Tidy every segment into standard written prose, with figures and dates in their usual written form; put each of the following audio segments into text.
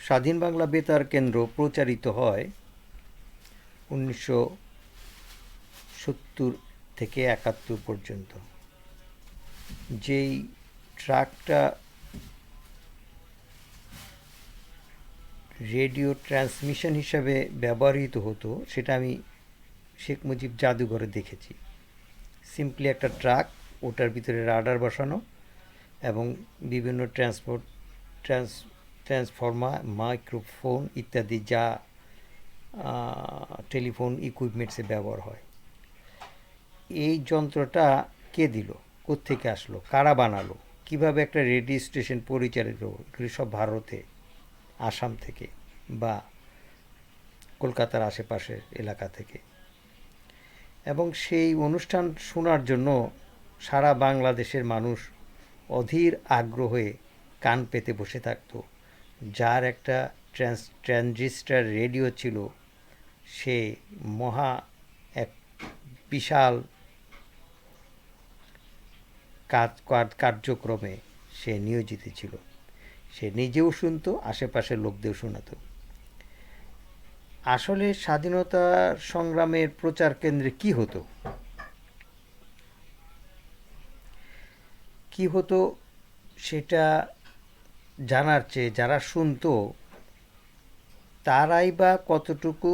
স্বাধীন বাংলা বেতার কেন্দ্র প্রচারিত হয় 1970 থেকে 71 পর্যন্ত। যেই ট্রাকটা রেডিও ট্রান্সমিশন হিসাবে ব্যবহৃত হতো সেটা আমি শেখ মুজিব জাদুঘরে দেখেছি। সিম্পলি একটা ট্রাক, ওটার ভিতরে রাডার বসানো এবং বিভিন্ন ট্রান্সফর্মার, মাইক্রোফোন ইত্যাদি যা টেলিফোন ইকুইপমেন্টসে ব্যবহার হয়। এই যন্ত্রটা কে দিল, কোত্থেকে আসলো, কারা বানালো, কিভাবে একটা রেডিও স্টেশন পরিচালিত, এগুলি সব ভারতে, আসাম থেকে বা কলকাতার আশেপাশের এলাকা থেকে। এবং সেই অনুষ্ঠান শোনার জন্য সারা বাংলাদেশের মানুষ অধীর আগ্রহে কান পেতে বসে থাকত। যার একটা ট্রানজিস্টার রেডিও ছিল, সে মহা এক বিশাল কার্যক্রমে সে নিয়োজিত ছিল। সে নিজেও শুনতো, আশেপাশের লোকদেরও শোনাতো। আসলে স্বাধীনতা সংগ্রামের প্রচার কেন্দ্রে কি হতো সেটা জানার চেয়ে যারা শুনতো তারাই বা কতটুকু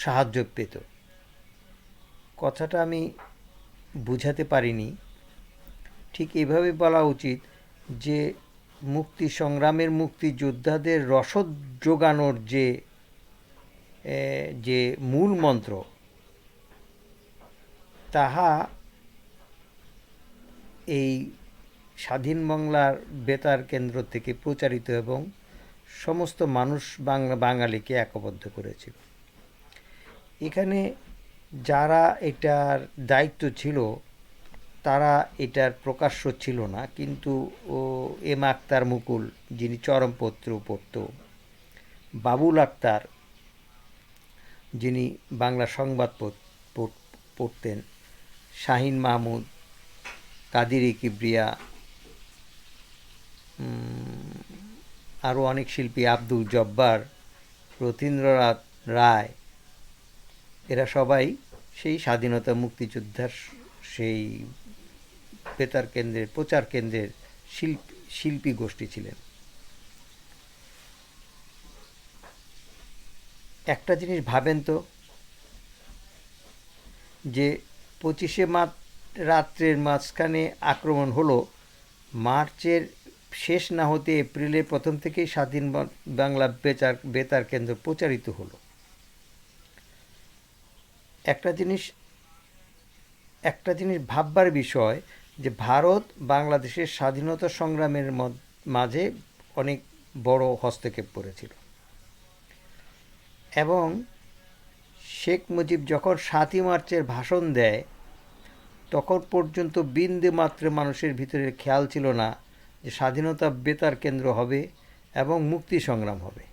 সাহায্য পেত, কথাটা আমি বুঝাতে পারিনি। ঠিক এভাবে বলা উচিত যে মুক্তি সংগ্রামের মুক্তিযোদ্ধাদের রসদ জোগানোর যে মূল মন্ত্র, তাহা এই স্বাধীন বাংলার বেতার কেন্দ্র থেকে প্রচারিত এবং সমস্ত মানুষ বাঙালিকে একবদ্ধ করেছিল। এখানে যারা এটার দায়িত্ব ছিল তারা এটার প্রকাশ্য ছিল না, কিন্তু এম আক্তার মুকুল যিনি চরমপত্র পড়ত, বাবুল আক্তার যিনি বাংলা সংবাদ পড়তেন, শাহিন মাহমুদ, কাদির কিবরিয়া, আরও অনেক শিল্পী, আব্দুল জব্বার, রথীন্দ্রনাথ রায়, এরা সবাই সেই স্বাধীনতা মুক্তিযোদ্ধার সেই বেতার কেন্দ্রের প্রচার কেন্দ্রের শিল্পী গোষ্ঠী ছিলেন। একটা জিনিস ভাবেন তো, যে 25শে মার্চ রাত্রের মাঝখানে আক্রমণ হলো, মার্চের শেষ না হতে এপ্রিলের প্রথম থেকেই স্বাধীন বাংলা বেতার কেন্দ্র প্রচারিত হলো। একটা জিনিস ভাববার বিষয় যে ভারত বাংলাদেশের স্বাধীনতা সংগ্রামের মাঝে অনেক বড় হস্তক্ষেপ করেছিল এবং শেখ মুজিব যখন 7ই মার্চের ভাষণ দেয় তখন পর্যন্ত বিন্দু মাত্র মানুষের ভিতরে খেয়াল ছিল না যে স্বাধীনতা বেতার কেন্দ্র হবে এবং মুক্তি সংগ্রাম হবে।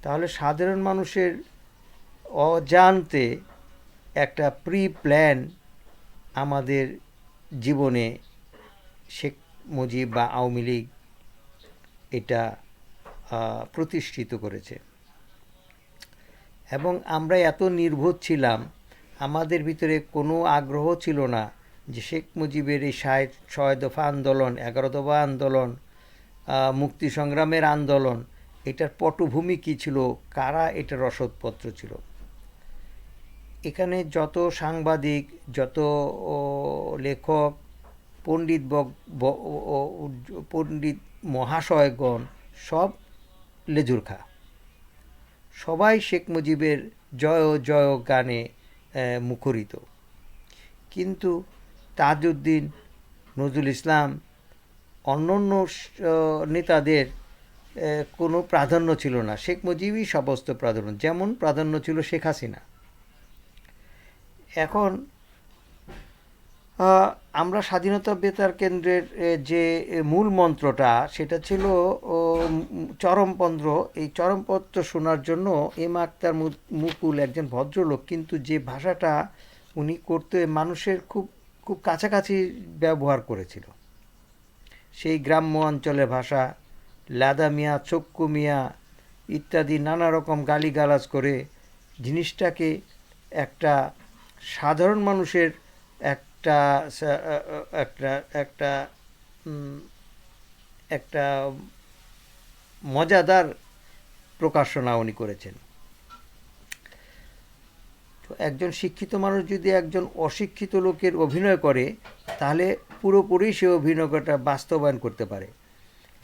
তাহলে সাধারণ মানুষের অজান্তে একটা প্রি প্ল্যান আমাদের জীবনে শেখ মুজিব বা আওয়ামী লীগ এটা প্রতিষ্ঠিত করেছে। এবং আমরা এত নির্বোধ ছিলাম, আমাদের ভিতরে কোনো আগ্রহ ছিল না যে শেখ মুজিবের এই 6 দফা আন্দোলন, 11 দফা আন্দোলন, মুক্তি সংগ্রামের আন্দোলন, এটার পটভূমি কী ছিল, কারা এটার রসদপত্র ছিল। এখানে যত সাংবাদিক, যত লেখক, পণ্ডিত মহাশয়গণ সব লেজুর খা, সবাই শেখ মুজিবের জয় জয় গানে মুখরিত। কিন্তু তাজউদ্দিন, নজরুল ইসলাম, অন্যান্য নেতাদের কোনো প্রাধান্য ছিল না, শেখ মুজিবই সমস্ত প্রাধান্য, যেমন প্রাধান্য ছিল শেখ হাসিনা। এখন আমরা স্বাধীনতা বেতার কেন্দ্রের যে মূল মন্ত্রটা সেটা ছিল চরমপত্র। এই চরমপত্র শোনার জন্য এম আক্তার মুকুল একজন ভদ্রলোক, কিন্তু যে ভাষাটা উনি করতে মানুষের খুব খুব কাছাকাছি ব্যবহার করেছিল, সেই গ্রাম্য অঞ্চলের ভাষা, লাদা মিয়া, চক্কু মিয়া ইত্যাদি নানা রকম গালিগালাজ করে জিনিসটাকে একটা সাধারণ মানুষের একটা একটা একটা একটা মজাদার প্রকাশনা উনি করেছেন। তো একজন শিক্ষিত মানুষ যদি একজন অশিক্ষিত লোকের অভিনয় করে তাহলে পুরোপুরি সে অভিনয়টা বাস্তবায়ন করতে পারে,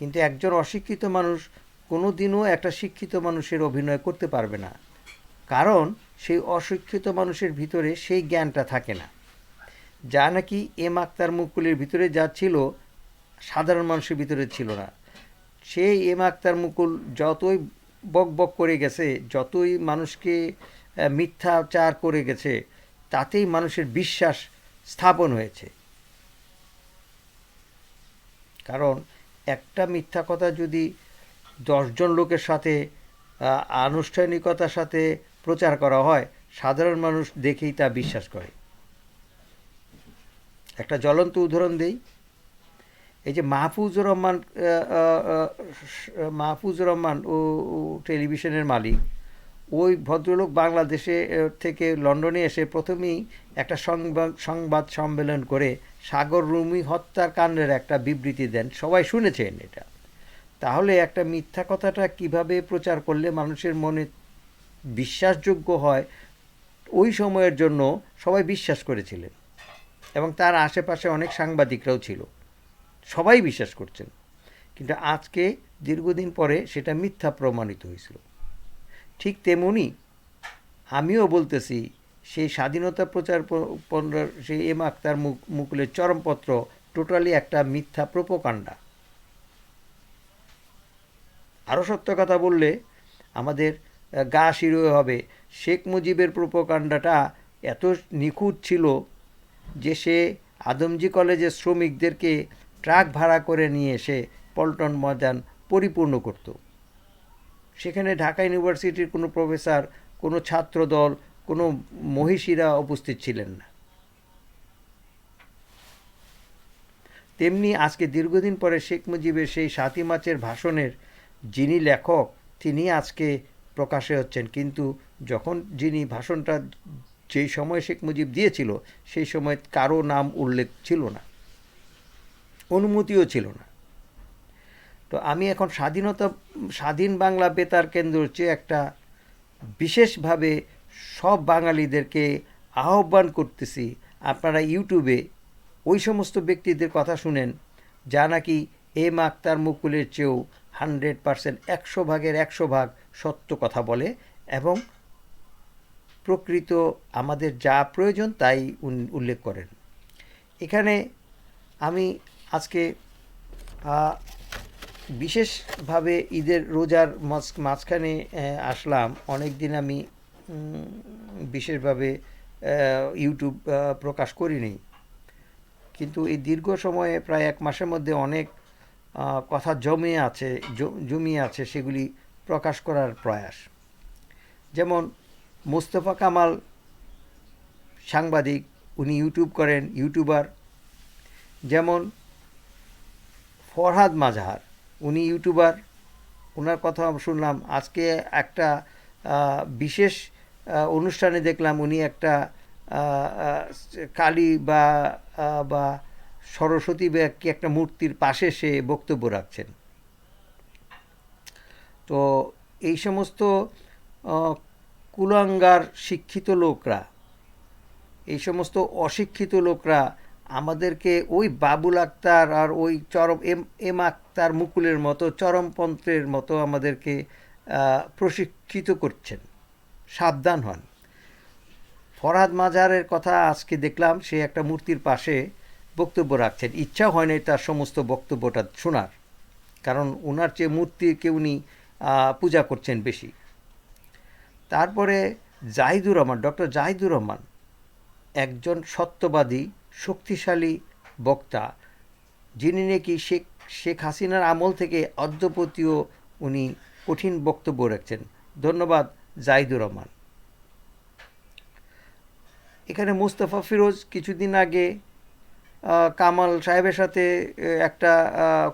কিন্তু একজন অশিক্ষিত মানুষ কোনো দিনও একটা শিক্ষিত মানুষের অভিনয় করতে পারবে না, কারণ সেই অশিক্ষিত মানুষের ভিতরে সেই জ্ঞানটা থাকে না, যা নাকি এম আখতার মুকুলের ভিতরে যা ছিল সাধারণ মানুষের ভিতরে ছিল না। সেই এম আখতার মুকুল যতই বক বক করে গেছে, যতই মানুষকে মিথ্যাচার করে গেছে, তাতেই মানুষের বিশ্বাস স্থাপন হয়েছে। কারণ একটা মিথ্যা কথা যদি 10জন লোকের সাথে আনুষ্ঠানিকতার সাথে প্রচার করা হয়, সাধারণ মানুষ দেখেই তা বিশ্বাস করে। একটা জ্বলন্ত উদাহরণ দেই, এই যে মাহফুজুর রহমান ও টেলিভিশনের মালিক, ওই ভদ্রলোক বাংলাদেশে থেকে লন্ডনে এসে প্রথমেই একটা সংবাদ সম্মেলন করে সাগর রুমি হত্যার কাণ্ডের একটা বিবৃতি দেন, সবাই শুনেছেন এটা। তাহলে একটা মিথ্যা কথাটা কিভাবে প্রচার করলে মানুষের মনে বিশ্বাসযোগ্য হয়, ওই সময়ের জন্য সবাই বিশ্বাস করেছিলেন, এবং তার আশেপাশে অনেক সাংবাদিকরাও ছিল, সবাই বিশ্বাস করছেন। কিন্তু আজকে দীর্ঘদিন পরে সেটা মিথ্যা প্রমাণিত হয়েছিল। ঠিক তেমনি আমিও বলতেছি, সেই স্বাধীনতা প্রচার সেই এম আখতার মুকুলের চরমপত্র টোটালি একটা মিথ্যা প্রোপাগান্ডা। আরও সত্য কথা বললে আমাদের গা শিরোয় হবে, শেখ মুজিবের প্রোপাগান্ডাটা এত নিখুঁত ছিল যে সে আদমজী কলেজের শ্রমিকদেরকে ট্রাক ভাড়া করে নিয়ে এসে পল্টন ময়দান পরিপূর্ণ করত। সেখানে ঢাকা ইউনিভার্সিটির কোনো প্রফেসর, কোনো ছাত্রদল, কোনো মহিষীরা উপস্থিত ছিলেন না। তেমনি আজকে দীর্ঘদিন পরে শেখ মুজিবের সেই 7ই মার্চের ভাষণের যিনি লেখক, তিনি আজকে প্রকাশে হচ্ছেন, কিন্তু যখন যিনি ভাষণটা যেই সময় শেখ মুজিব দিয়েছিল সেই সময় কারো নাম উল্লেখ ছিল না, অনুমতিও ছিল না। তো আমি এখন স্বাধীন বাংলা বেতার কেন্দ্র হচ্ছে একটা বিশেষভাবে সব বাঙালিদেরকে আহ্বান করতেছি, আপনারা ইউটিউবে ওই সমস্ত ব্যক্তিদের কথা শুনেন যা নাকি এম আখতার মুকুলের চেয়েও 100%, 100 ভাগ সত্য কথা বলে, এবং প্রকৃত আমাদের যা প্রয়োজন তাই উল্লেখ করেন। এখানে আমি আজকে বিশেষভাবে ঈদের রোজার মাঝখানে আসলাম। অনেক দিন আমি বিশেষভাবে ইউটিউব প্রকাশ করিনি, কিন্তু এই দীর্ঘ সময়ে প্রায় 1 মাসের মধ্যে অনেক কথা জমিয়ে আছে, সেগুলি প্রকাশ করার প্রয়াস। যেমন মোস্তফা কামাল সাংবাদিক, উনি ইউটিউব করেন, ইউটিউবার। যেমন ফরহাদ মাজহার, উনি ইউটিউবার, ওনার কথা শুনলাম। আজকে একটা বিশেষ অনুষ্ঠানে দেখলাম উনি একটা কালী বা সরস্বতী বা কি একটা মূর্তির পাশে সে বক্তব্য রাখছেন। তো এই সমস্ত কুলাঙ্গার শিক্ষিত লোকরা, এই সমস্ত অশিক্ষিত লোকরা আমাদেরকে ওই বাবুল আক্তার আর ওই এম আখতার মুকুলের মতো চরমপন্থের মতো আমাদেরকে প্রশিক্ষিত করছেন। সাবধান হন। ফরহাদ মাজহারের কথা আজকে দেখলাম, সে একটা মূর্তির পাশে বক্তব্য রাখছেন। ইচ্ছা হয় না তার সমস্ত বক্তব্যটা শোনার, কারণ ওনার চেয়ে মূর্তিকে উনি পূজা করছেন বেশি। তারপরে ডক্টর জাহিদুর রহমান একজন সত্যবাদী, শক্তিশালী বক্তা, যিনি নাকি শেখ হাসিনার আমল থেকে অদ্যপতিও উনি কঠিন বক্তব্য রাখছেন। ধন্যবাদ জাহিদুর রহমান। এখানে মুস্তাফা ফিরোজ কিছুদিন আগে কামাল সাহেবের সাথে একটা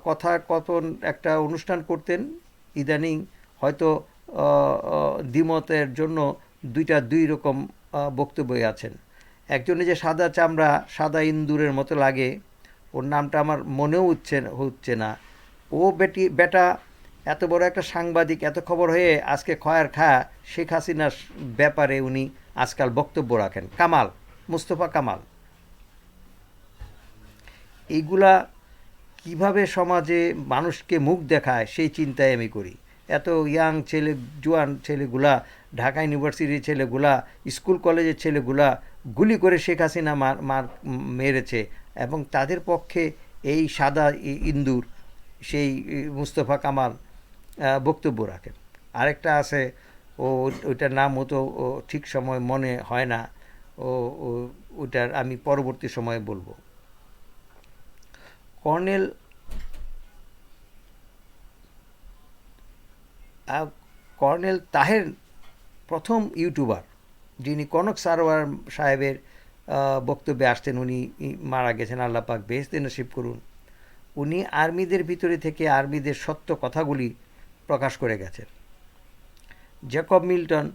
কথোপকথন একটা অনুষ্ঠান করতেন। ইদানিং হয়তো দ্বিমতের জন্য দুই রকম বক্তব্যই আছেন। একজনে যে সাদা চামড়া সাদা ইন্দুরের মতো লাগে, ওর নামটা আমার মনেও হচ্ছে না। ও বেটা এত বড় একটা সাংবাদিক, এত খবর হয়ে আজকে খয়ের খা শেখ হাসিনার ব্যাপারে উনি আজকাল বক্তব্য রাখেন। কামাল, মুস্তফা কামাল, এইগুলা কিভাবে সমাজে মানুষকে মুখ দেখায় সেই চিন্তায় আমি করি। এত ইয়াং ছেলে, জোয়ান ছেলেগুলা, ঢাকা ইউনিভার্সিটির ছেলেগুলা, স্কুল কলেজের ছেলেগুলা গুলি করে শেখ হাসিনা মেরেছে, এবং তাদের পক্ষে এই সাদা ইন্দুর সেই মুস্তফা কামাল বক্তব্য রাখেন। আরেকটা আছে, ওইটার নাম তো ঠিক সময় মনে হয় না, ওইটার আমি পরবর্তী সময়ে বলবো। কর্নেল কর্নেল তাহের প্রথম ইউটিউবার, যিনি কনক সারোয়ার সাহেবের বক্তব্যে আসতেন। উনি মারা গেছেন, আল্লাহ পাক বেহেশতে নসিব করুন। উনি আর্মিদের ভিতরে থেকে আর্মিদের সত্য কথাগুলি প্রকাশ করে গেছেন। জ্যাকব মিল্টন,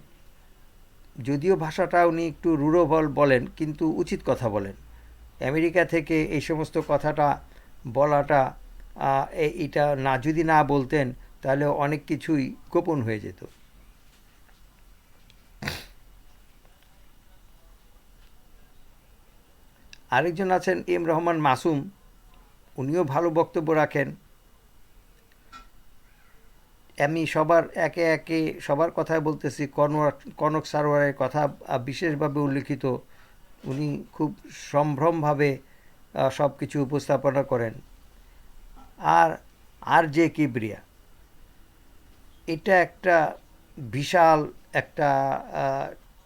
যদিও ভাষাটা উনি একটু রূঢ় বলেন, কিন্তু উচিত কথা বলেন। আমেরিকা থেকে এই সমস্ত কথাটা বলাটা, এটা যদি না বলতেন তাহলে অনেক কিছুই গোপন হয়ে যেত। আরেকজন আছেন এম রহমান মাসুম, উনিও ভালো বক্তব্য রাখেন। আমি একে একে সবার কথাই বলতেছি, কনক সারোয়ারের কথা বিশেষভাবে উল্লেখিত। উনি খুব সম্ভ্রমভাবে সব কিছু উপস্থাপনা করেন। আর জে কিবরিয়া, এটা একটা বিশাল একটা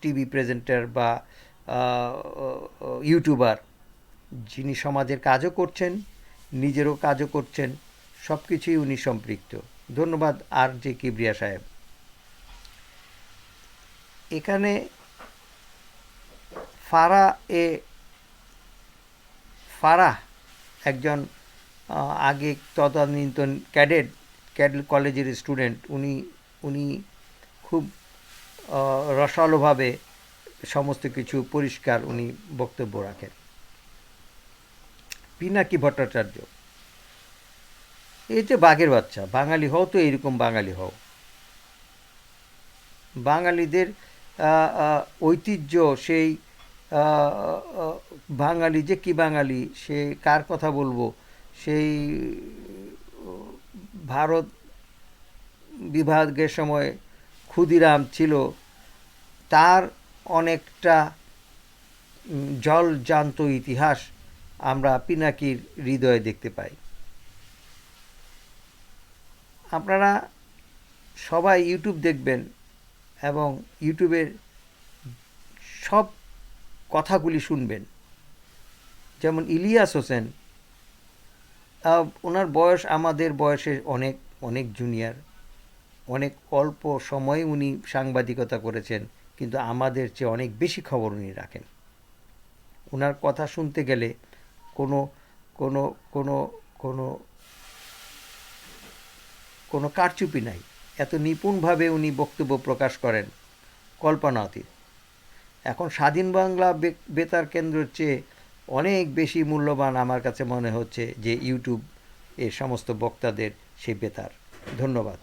টিভি প্রেজেন্টার বা ইউটিউবার, যিনি সমাজের কাজও করছেন, নিজেরও কাজও করছেন, সব কিছুই উনি সম্পৃক্ত। ধন্যবাদ আর জে কিবরিয়া সাহেব। এখানে ফারাহ একজন আগে তদানীন্তন ক্যাডেট কলেজের স্টুডেন্ট। উনি খুব রসালোভাবে সমস্ত কিছু পরিষ্কার উনি বক্তব্য রাখেন। পিনাকি ভট্টাচার্য, এই যে বাঘের বাচ্চা, বাঙালি হও তো এইরকম বাঙালি হও। বাঙালিদের ঐতিহ্য, সেই বাঙালি যে কি বাঙালি, সে কার কথা বলবো, সেই ভারত বিভাগের সময় ক্ষুদিরাম ছিল, তার অনেকটা জলজান্ত ইতিহাস আমরা পিনাকির হৃদয়ে দেখতে পাই। আপনারা সবাই ইউটিউব দেখবেন এবং ইউটিউবের সব কথাগুলি শুনবেন। যেমন ইলিয়াস হোসেন, ওনার বয়স আমাদের বয়সে অনেক অনেক জুনিয়র, অনেক অল্প সময়ে উনি সাংবাদিকতা করেছেন, কিন্তু আমাদের চেয়ে অনেক বেশি খবর উনি রাখেন। ওনার কথা শুনতে গেলে কোনো কোনো কোনো কোনো কোনো কারচুপি নাই, এত নিপুণভাবে উনি বক্তব্য প্রকাশ করেন, কল্পনাতীত। এখন স্বাধীন বাংলা বেতার কেন্দ্রের চেয়ে অনেক বেশি মূল্যবান আমার কাছে মনে হচ্ছে যে ইউটিউব এর সমস্ত বক্তাদের সেই বেতার। ধন্যবাদ।